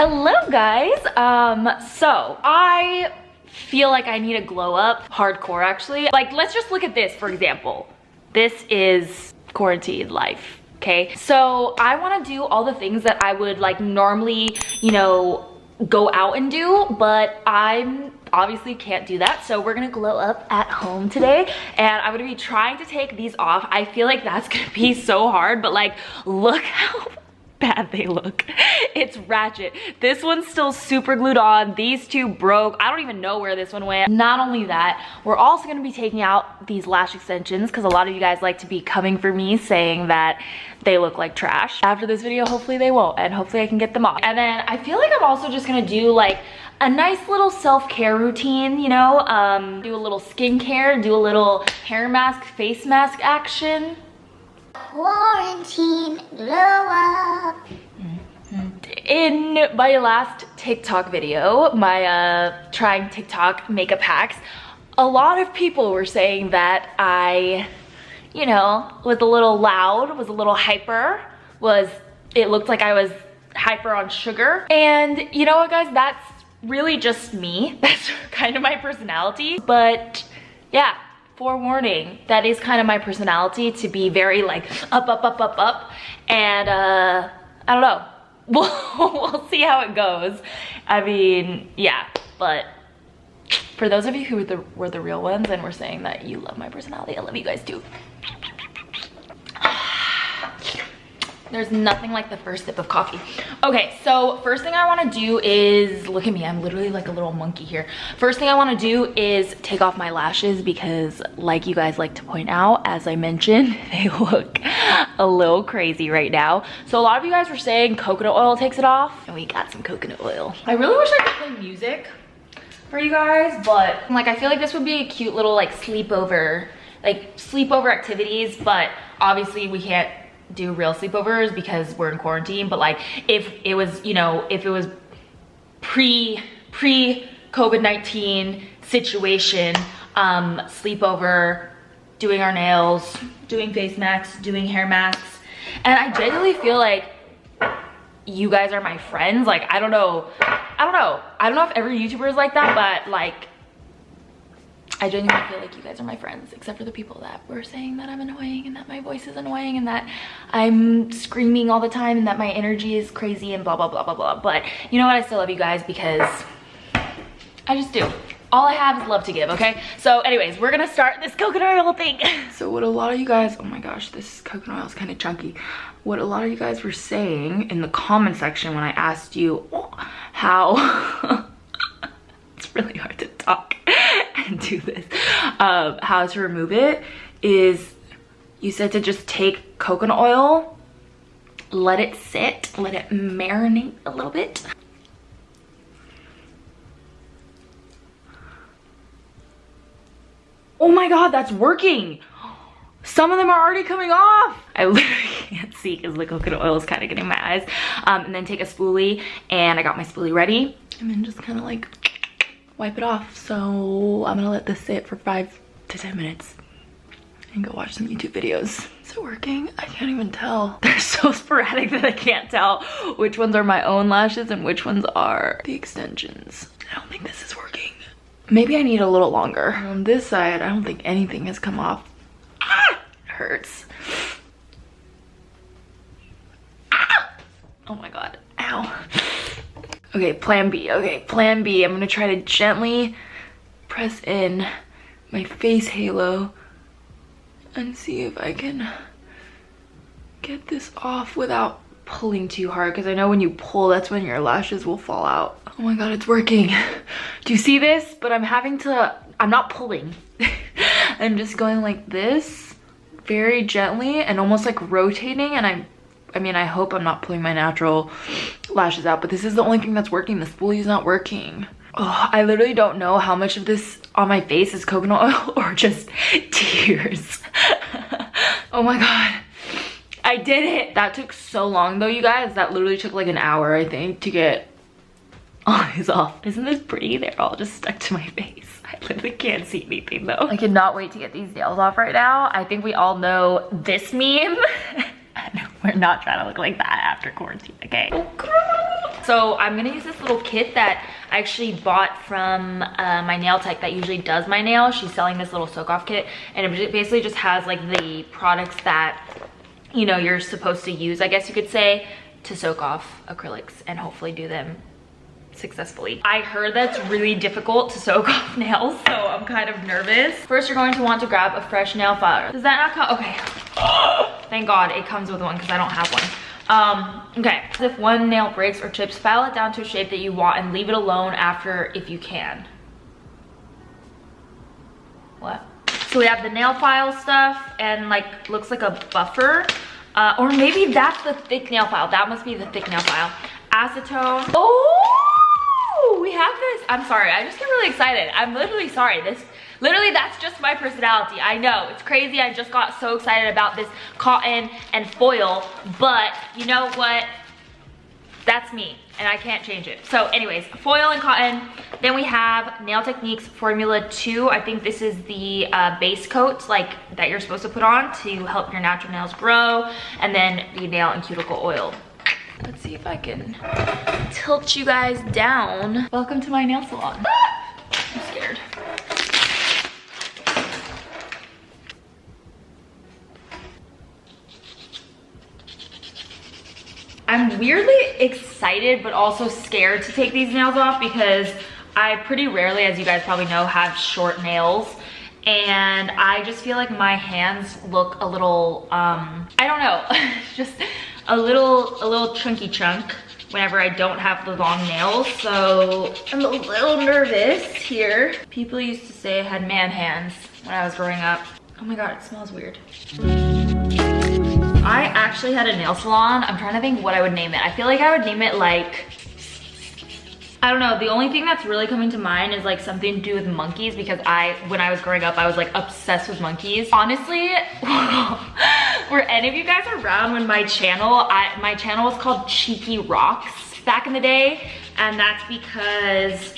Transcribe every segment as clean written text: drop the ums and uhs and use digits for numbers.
Hello guys. So I feel like I need a glow up hardcore actually. Like, let's just look at this for example. This is quarantine life, okay? So I want to do all the things that I would like normally, you know, go out and do, but I'm obviously can't do that. So we're gonna glow up at home today, and I'm gonna be trying to take these off. I feel like that's gonna be so hard, but like, look how bad they look. It's ratchet. This one's still super glued on. These two broke. I don't even know where this one went. Not only that, we're also gonna be taking out these lash extensions because a lot of you guys like to be coming for me saying that they look like trash. After this video, hopefully they won't, and hopefully I can get them off. And then I feel like I'm also just gonna do like a nice little self-care routine, you know? Do a little skincare, do a little hair mask, face mask action. Quarantine glow up. In my last TikTok video, my trying TikTok makeup hacks, a lot of people were saying that I, you know, was a little loud, was a little hyper, it looked like I was hyper on sugar. And you know what guys, that's really just me. That's kind of my personality. But yeah, forewarning, that is kind of my personality, to be very like up. And I don't know. We'll see how it goes. I mean, yeah, but for those of you who were the real ones and were saying that you love my personality, I love you guys too. There's nothing like the first sip of coffee. Okay, so first thing I wanna do is, look at me, I'm literally like a little monkey here. First thing I wanna do is take off my lashes because like you guys like to point out, as I mentioned, they look a little crazy right now. So a lot of you guys were saying coconut oil takes it off, and we got some coconut oil. I really wish I could play music for you guys, but like I feel like this would be a cute little like sleepover activities, but obviously we can't do real sleepovers because we're in quarantine. But like if it was, you know, if it was pre COVID-19 situation, sleepover, doing our nails, doing face masks, doing hair masks, and I genuinely feel like you guys are my friends. Like I don't know if every YouTuber is like that, but like I genuinely feel like you guys are my friends, except for the people that were saying that I'm annoying and that my voice is annoying and that I'm screaming all the time and that my energy is crazy and blah, blah, blah, blah, blah. But you know what? I still love you guys because I just do. All I have is love to give, okay? So anyways, we're gonna start this coconut oil thing. So what a lot of you guys, oh my gosh, this coconut oil is kind of chunky. What a lot of you guys were saying in the comment section when I asked you how, it's really hard to talk and do this, how to remove it, is you said to just take coconut oil, let it sit, let it marinate a little bit. Oh my god, that's working. Some of them are already coming off. I literally can't see because the coconut oil is kind of getting my eyes. And then take a spoolie, and I got my spoolie ready, and then just kind of like wipe it off. So I'm gonna let this sit for 5 to 10 minutes and go watch some YouTube videos. Is it working? I can't even tell. They're so sporadic that I can't tell which ones are my own lashes and which ones are the extensions. I don't think this is working. Maybe I need a little longer. On this side, I don't think anything has come off. Ah! It hurts. Ah! Oh my god. Ow. Okay, plan B. Okay, plan B. I'm gonna try to gently press in my face halo and see if I can get this off without pulling too hard, because I know when you pull, that's when your lashes will fall out. Oh my god, it's working. Do you see this? But I'm not pulling. I'm just going like this very gently and almost like rotating, and I mean, I hope I'm not pulling my natural lashes out, but this is the only thing that's working. The spoolie is not working. Oh, I literally don't know how much of this on my face is coconut oil or just tears. Oh my god. I did it. That took so long though, you guys. That literally took like an hour, I think, to get all these off. Isn't this pretty? They're all just stuck to my face. I literally can't see anything though. I cannot wait to get these nails off right now. I think we all know this meme. We're not trying to look like that after quarantine, okay? Oh, So I'm gonna use this little kit that I actually bought from my nail tech that usually does my nails. She's selling this little soak off kit, and it basically just has like the products that, you know, you're supposed to use, I guess you could say, to soak off acrylics and hopefully do them successfully. I heard that's really difficult to soak off nails, so I'm kind of nervous. First, you're going to want to grab a fresh nail file. Does that not come? Okay. Thank God it comes with one because I don't have one. Okay. If one nail breaks or chips, file it down to a shape that you want and leave it alone after if you can. What? So we have the nail file stuff and like looks like a buffer. Or maybe that's the thick nail file. That must be the thick nail file. Acetone. Oh, we have this. I'm sorry, I just get really excited. I'm literally sorry. Literally, that's just my personality. I know, it's crazy. I just got so excited about this cotton and foil, but you know what? That's me, and I can't change it. So anyways, foil and cotton. Then we have Nail Techniques Formula 2. I think this is the base coat like that you're supposed to put on to help your natural nails grow. And then the nail and cuticle oil. Let's see if I can tilt you guys down. Welcome to my nail salon. I'm scared. I'm weirdly excited but also scared to take these nails off because I pretty rarely, as you guys probably know, have short nails. And I just feel like my hands look a little, I don't know, just a little chunky chunk whenever I don't have the long nails. So I'm a little nervous here. People used to say I had man hands when I was growing up. Oh my God, it smells weird. I actually had a nail salon. I'm trying to think what I would name it. I feel like I would name it like, I don't know, the only thing that's really coming to mind is like something to do with monkeys because when I was growing up, I was like obsessed with monkeys. Honestly, were any of you guys around when my channel was called Cheeky Rocks back in the day? And that's because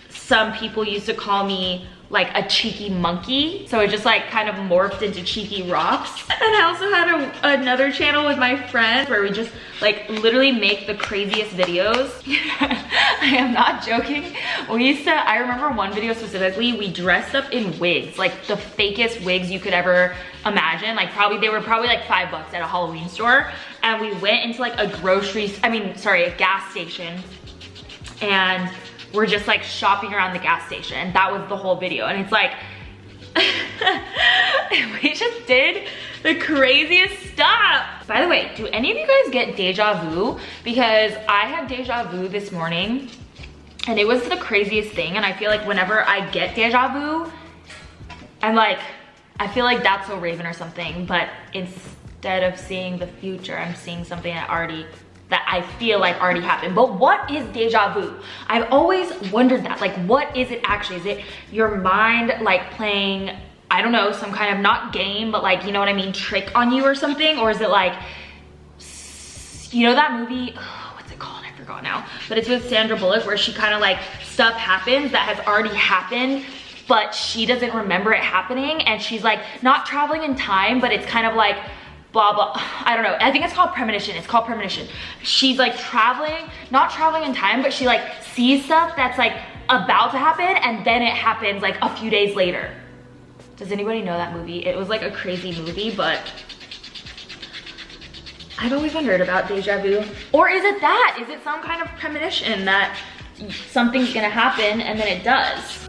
some people used to call me like a cheeky monkey. So it just like kind of morphed into Cheeky Rocks. And I also had another channel with my friends where we just like literally make the craziest videos. I am not joking. I remember one video specifically, we dressed up in wigs, like the fakest wigs you could ever imagine. Like they were probably like $5 at a Halloween store. And we went into like a gas station, and we're just like shopping around the gas station, and that was the whole video. And it's like, we just did the craziest stuff. By the way, do any of you guys get deja vu? Because I had deja vu this morning, and it was the craziest thing. And I feel like whenever I get deja vu, I'm like, I feel like that's so Raven or something, but instead of seeing the future, I'm seeing something that I feel like already happened. But what is deja vu? I've always wondered that. Like, what is it actually? Is it your mind like playing, I don't know, some kind of, not game, but like, you know what I mean, trick on you or something? Or is it like, you know that movie, what's it called? I forgot now. But it's with Sandra Bullock where she kind of like, stuff happens that has already happened, but she doesn't remember it happening. And she's like, not traveling in time, but it's kind of like, blah blah, I don't know, I think it's called premonition. It's called premonition. She's like not traveling in time, but she like sees stuff that's like about to happen, and then it happens like a few days later. Does anybody know that movie? It was like a crazy movie, but I've always wondered about deja vu. Or is it that? Is it some kind of premonition that something's gonna happen and then it does?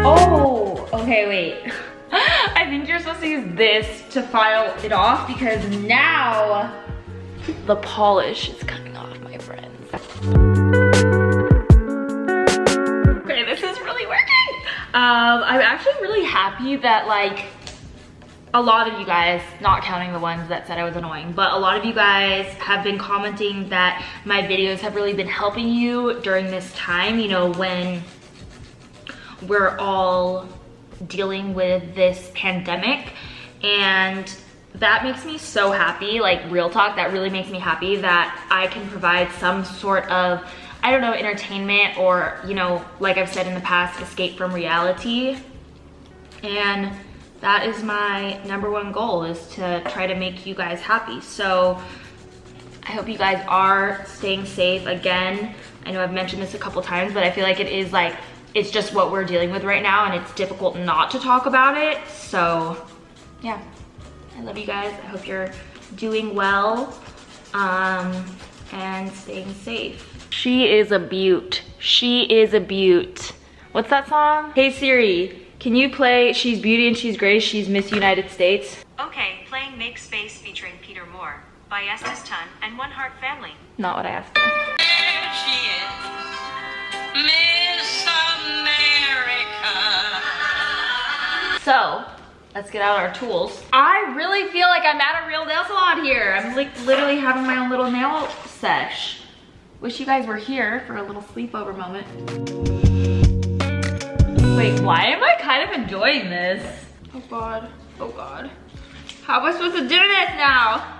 Oh, okay, wait. I think you're supposed to use this to file it off because now the polish is coming off, my friends. Okay, this is really working. I'm actually really happy that like a lot of you guys, not counting the ones that said I was annoying, but a lot of you guys have been commenting that my videos have really been helping you during this time, you know, when we're all dealing with this pandemic. And that makes me so happy, like real talk, that really makes me happy that I can provide some sort of, I don't know, entertainment, or, you know, like I've said in the past, escape from reality. And that is my #1 goal, is to try to make you guys happy. So I hope you guys are staying safe. Again, I know I've mentioned this a couple times, but I feel like it is like, it's just what we're dealing with right now, and it's difficult not to talk about it. So yeah, I love you guys. I hope you're doing well and staying safe. She is a beaut. She is a beaut. What's that song? Hey Siri, can you play She's Beauty and She's Grace, She's Miss United States? Okay, playing Make Space featuring Peter Moore by Estes Tun and One Heart Family. Not what I asked for. There she is, Miss America. So, let's get out our tools. I really feel like I'm at a real nail salon here. I'm like literally having my own little nail sesh. Wish you guys were here for a little sleepover moment. Wait, why am I kind of enjoying this? Oh God, oh God. How am I supposed to do this now?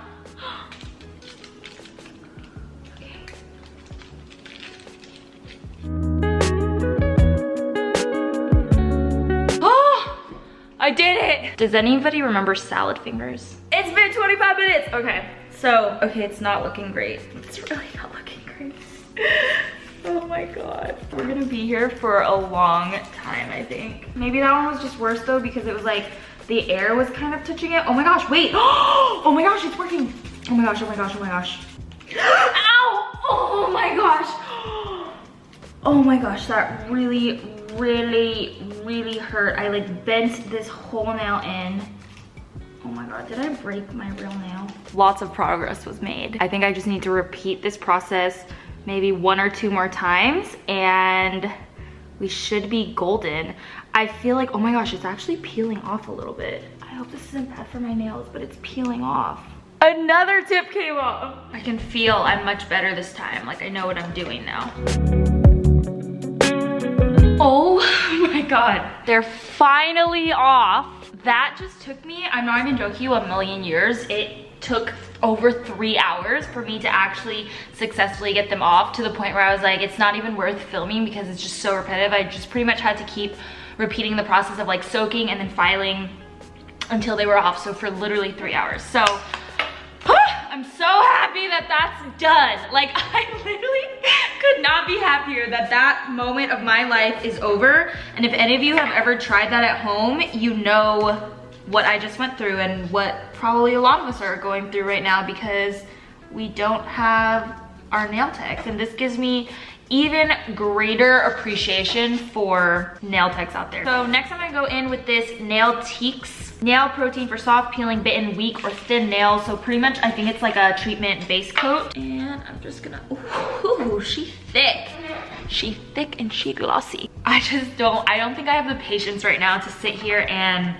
I did it! Does anybody remember salad fingers? It's been 25 minutes! Okay, so, okay, it's not looking great. It's really not looking great. Oh my God. We're gonna be here for a long time, I think. Maybe that one was just worse though, because it was like, the air was kind of touching it. Oh my gosh, wait! Oh my gosh, it's working! Oh my gosh, oh my gosh, oh my gosh. Ow! Oh my gosh! Oh my gosh, that really hurt. I like bent this whole nail in. Oh my God, did I break my real nail? Lots of progress was made. I think I just need to repeat this process maybe 1 or 2 more times and we should be golden. I feel like, oh my gosh, it's actually peeling off a little bit. I hope this isn't bad for my nails, but it's peeling off. Another tip came off. I can feel I'm much better this time. Like I know what I'm doing now. Oh my God, they're finally off. That just took me, I'm not even joking you, a million years. It took over 3 hours for me to actually successfully get them off, to the point where I was like, it's not even worth filming because it's just so repetitive. I just pretty much had to keep repeating the process of like soaking and then filing until they were off. So for literally 3 hours. So I'm so happy that that's done. Like I literally could not be happier that that moment of my life is over. And if any of you have ever tried that at home, you know what I just went through and what probably a lot of us are going through right now, because we don't have our nail techs. And this gives me even greater appreciation for nail techs out there. So next I'm gonna go in with this Nail Teaks nail protein for soft, peeling, bitten, weak, or thin nails. So pretty much I think it's like a treatment base coat. And I'm just gonna, ooh, she's thick. She's thick and she glossy. I don't think I have the patience right now to sit here and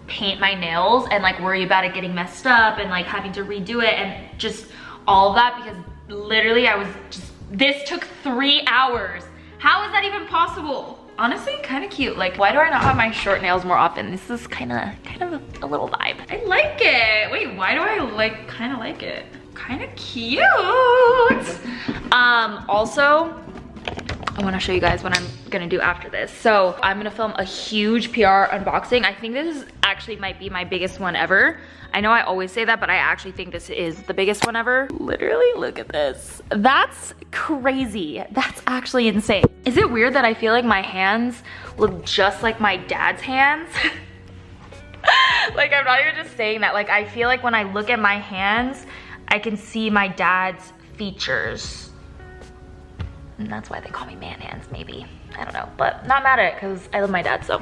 paint my nails and like worry about it getting messed up and like having to redo it and just all of that, because literally this took 3 hours. How is that even possible? Honestly, kind of cute. Like, why do I not have my short nails more often? This is kind of a little vibe. I like it. Wait, why do I kind of like it? Kind of cute. Also, I want to show you guys what I'm gonna do after this. So I'm gonna film a huge PR unboxing. I think this is actually might be my biggest one ever. I know I always say that, but I actually think this is the biggest one ever. Literally, look at this. That's crazy. That's actually insane. Is it weird that I feel like my hands look just like my dad's hands? Like, I'm not even just saying that. Like, I feel like when I look at my hands, I can see my dad's features. And that's why they call me man hands, maybe. I don't know, but not mad at it because I love my dad, so.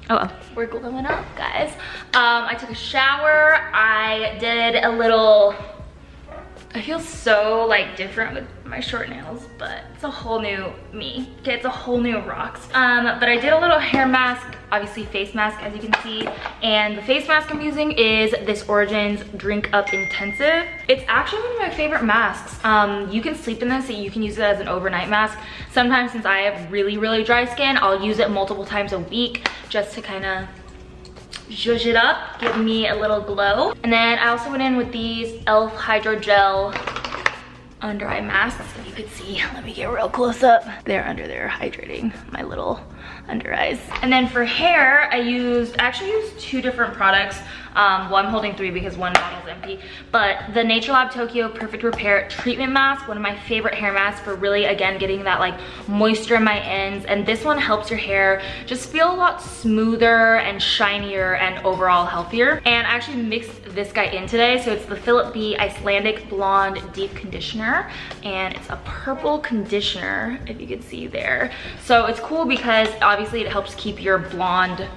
Oh well. We're glowing up, guys. I took a shower. I did a little, I feel so like different with my short nails, but it's a whole new me. Okay, it's a whole new Rox. But I did a little hair mask, obviously face mask, as you can see. And the face mask I'm using is this Origins Drink Up Intensive. It's actually one of my favorite masks. You can sleep in this, so you can use it as an overnight mask. Sometimes, since I have really, really dry skin, I'll use it multiple times a week just to kind of zhuzh it up, give me a little glow. And then I also went in with these e.l.f. Hydro Gel under eye masks. If you could see, let me get real close up. They're under there hydrating my little under eyes. And then for hair, I actually used 2 different products. Well, I'm holding 3 because one bottle's empty. But the Nature Lab Tokyo Perfect Repair Treatment Mask, one of my favorite hair masks for really, again, getting that like moisture in my ends. And this one helps your hair just feel a lot smoother and shinier and overall healthier. And I actually mixed this guy in today. So it's the Philip B Icelandic Blonde Deep Conditioner. And it's a purple conditioner, if you can see there. So it's cool because obviously it helps keep your blonde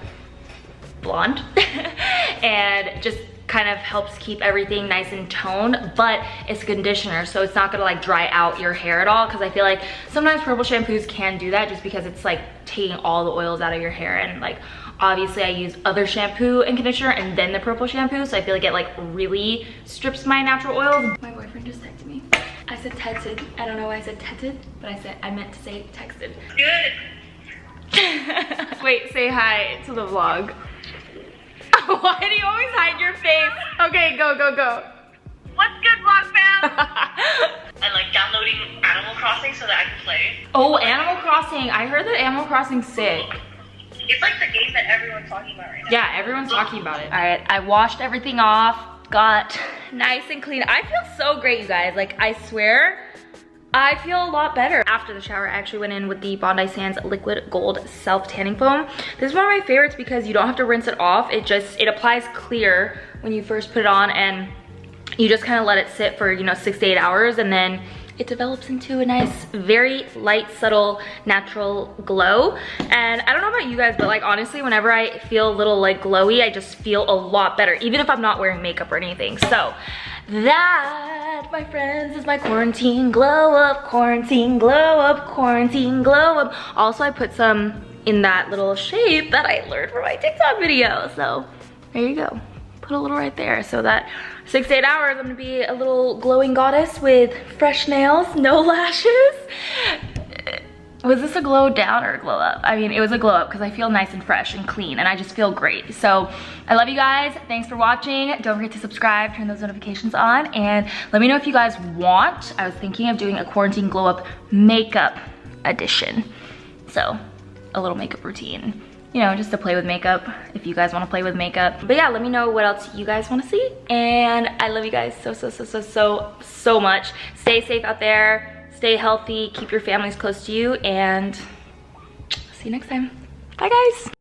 and just kind of helps keep everything nice and toned, but it's a conditioner, so it's not gonna like dry out your hair at all, because I feel like sometimes purple shampoos can do that just because it's like taking all the oils out of your hair. And like obviously I use other shampoo and conditioner and then the purple shampoo, so I feel like it like really strips my natural oils. My boyfriend just texted me. I said texted. I don't know why I said texted, but I meant to say texted. Good. Wait, say hi to the vlog. Why do you always hide your face? Okay, go. What's good, vlog fam? I'm like downloading Animal Crossing so that I can play. Oh, Animal Crossing. I heard that Animal Crossing's sick. It's like the game that everyone's talking about right now. Yeah, everyone's talking about it. All right, I washed everything off, got nice and clean. I feel so great, you guys. Like, I swear, I feel a lot better. After the shower, I actually went in with the Bondi Sands Liquid Gold Self Tanning Foam. This is one of my favorites because you don't have to rinse it off. It applies clear when you first put it on, and you just kind of let it sit for, you know, 6 to 8 hours, and then it develops into a nice, very light, subtle, natural glow. And I don't know about you guys, but like honestly, whenever I feel a little like glowy, I just feel a lot better, even if I'm not wearing makeup or anything. So that, my friends, is my quarantine glow up, quarantine glow up, quarantine glow up. Also, I put some in that little shape that I learned from my TikTok video. So there you go. Put a little right there, so that 6 to 8 hours, I'm gonna be a little glowing goddess with fresh nails, no lashes. Was this a glow down or a glow up? I mean, it was a glow up because I feel nice and fresh and clean, and I just feel great. So I love you guys. Thanks for watching. Don't forget to subscribe, turn those notifications on, and let me know if you guys want. I was thinking of doing a quarantine glow up makeup edition. So a little makeup routine, you know, just to play with makeup if you guys want to play with makeup. But yeah, let me know what else you guys want to see. And I love you guys so much. Stay safe out there. Stay healthy, keep your families close to you, and see you next time. Bye guys.